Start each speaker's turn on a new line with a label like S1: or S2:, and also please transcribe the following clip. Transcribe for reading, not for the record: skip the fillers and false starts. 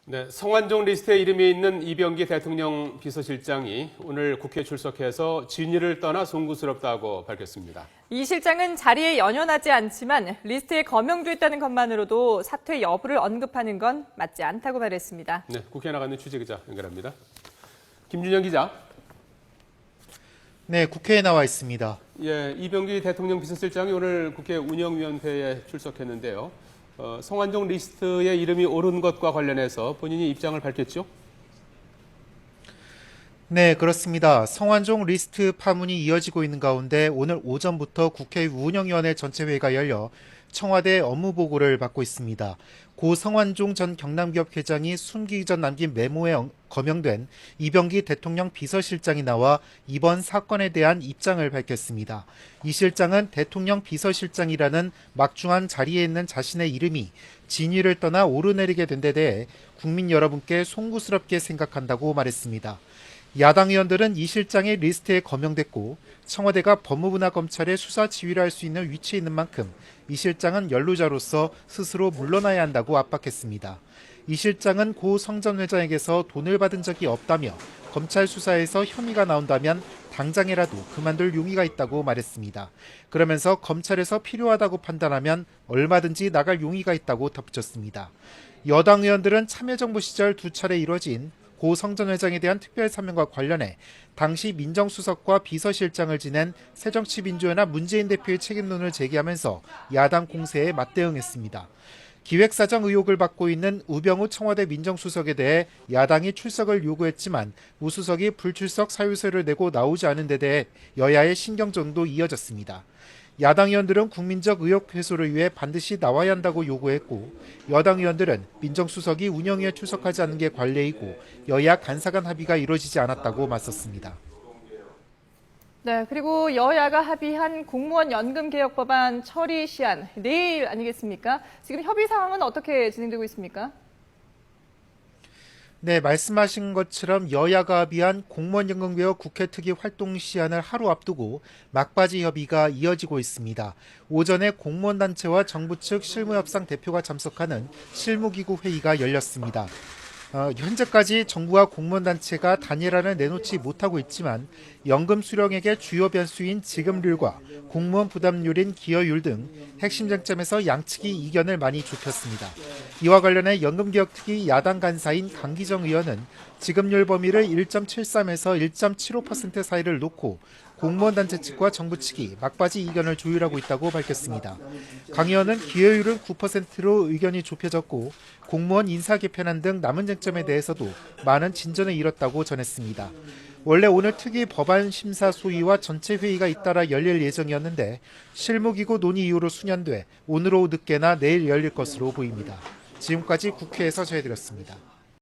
S1: 네, 성완종 리스트에 이름이 있는 이병기 대통령 비서실장이 오늘 국회에 출석해서 진위를 떠나 송구스럽다고 밝혔습니다.
S2: 이 실장은 자리에 연연하지 않지만 리스트에 거명돼 있다는 것만으로도 사퇴 여부를 언급하는 건 맞지 않다고 말했습니다.
S1: 네, 국회에 나가는 취재기자 연결합니다. 김준영 기자.
S3: 네, 국회에 나와 있습니다.
S1: 예, 이병기 대통령 비서실장이 오늘 국회 운영위원회에 출석했는데요. 성완종 리스트에 이름이 오른 것과 관련해서 본인이 입장을 밝혔죠?
S3: 네, 그렇습니다. 성완종 리스트 파문이 이어지고 있는 가운데 오늘 오전부터 국회 운영위원회 전체회의가 열려 청와대 업무보고를 받고 있습니다. 고 성완종 전 경남기업 회장이 숨기기 전 남긴 메모에 거명된 이병기 대통령 비서실장이 나와 이번 사건에 대한 입장을 밝혔습니다. 이 실장은 대통령 비서실장이라는 막중한 자리에 있는 자신의 이름이 진위를 떠나 오르내리게 된 데 대해 국민 여러분께 송구스럽게 생각한다고 말했습니다. 야당 의원들은 이 실장의 리스트에 거명됐고 청와대가 법무부나 검찰의 수사 지휘를 할 수 있는 위치에 있는 만큼 이 실장은 연루자로서 스스로 물러나야 한다고 압박했습니다. 이 실장은 고 성 전 회장에게서 돈을 받은 적이 없다며 검찰 수사에서 혐의가 나온다면 당장이라도 그만둘 용의가 있다고 말했습니다. 그러면서 검찰에서 필요하다고 판단하면 얼마든지 나갈 용의가 있다고 덧붙였습니다. 여당 의원들은 참여정부 시절 두 차례 이뤄진 고 성 전 회장에 대한 특별사면과 관련해 당시 민정수석과 비서실장을 지낸 새정치민주연합 문재인 대표의 책임론을 제기하면서 야당 공세에 맞대응했습니다. 기획사정 의혹을 받고 있는 우병우 청와대 민정수석에 대해 야당이 출석을 요구했지만 우 수석이 불출석 사유서를 내고 나오지 않은 데 대해 여야의 신경전도 이어졌습니다. 야당 의원들은 국민적 의혹 해소를 위해 반드시 나와야 한다고 요구했고 여당 의원들은 민정수석이 운영위에 출석하지 않는 게 관례이고 여야 간사 간 합의가 이루어지지 않았다고 맞섰습니다.
S2: 네, 그리고 여야가 합의한 공무원 연금 개혁 법안 처리 시한 내일 아니겠습니까? 지금 협의 상황은 어떻게 진행되고 있습니까?
S3: 네, 말씀하신 것처럼 여야가 합의한 공무원 연금 개혁 국회 특위 활동 시한을 하루 앞두고 막바지 협의가 이어지고 있습니다. 오전에 공무원 단체와 정부 측 실무협상 대표가 참석하는 실무기구 회의가 열렸습니다. 현재까지 정부와 공무원단체가 단일화를 내놓지 못하고 있지만 연금 수령액의 주요 변수인 지급률과 공무원 부담률인 기여율 등 핵심 쟁점에서 양측이 이견을 많이 좁혔습니다. 이와 관련해 연금개혁특위 야당 간사인 강기정 의원은 지급률 범위를 1.73에서 1.75% 사이를 놓고 공무원단체 측과 정부 측이 막바지 이견을 조율하고 있다고 밝혔습니다. 강 의원은 기여율은 9%로 의견이 좁혀졌고 공무원 인사 개편안 등 남은 쟁점에 대해서도 많은 진전을 이뤘다고 전했습니다. 원래 오늘 특위 법안 심사 소위와 전체 회의가 잇따라 열릴 예정이었는데 실무기구 논의 이후로 수년돼 오늘 오후 늦게나 내일 열릴 것으로 보입니다. 지금까지 국회에서 전해드렸습니다.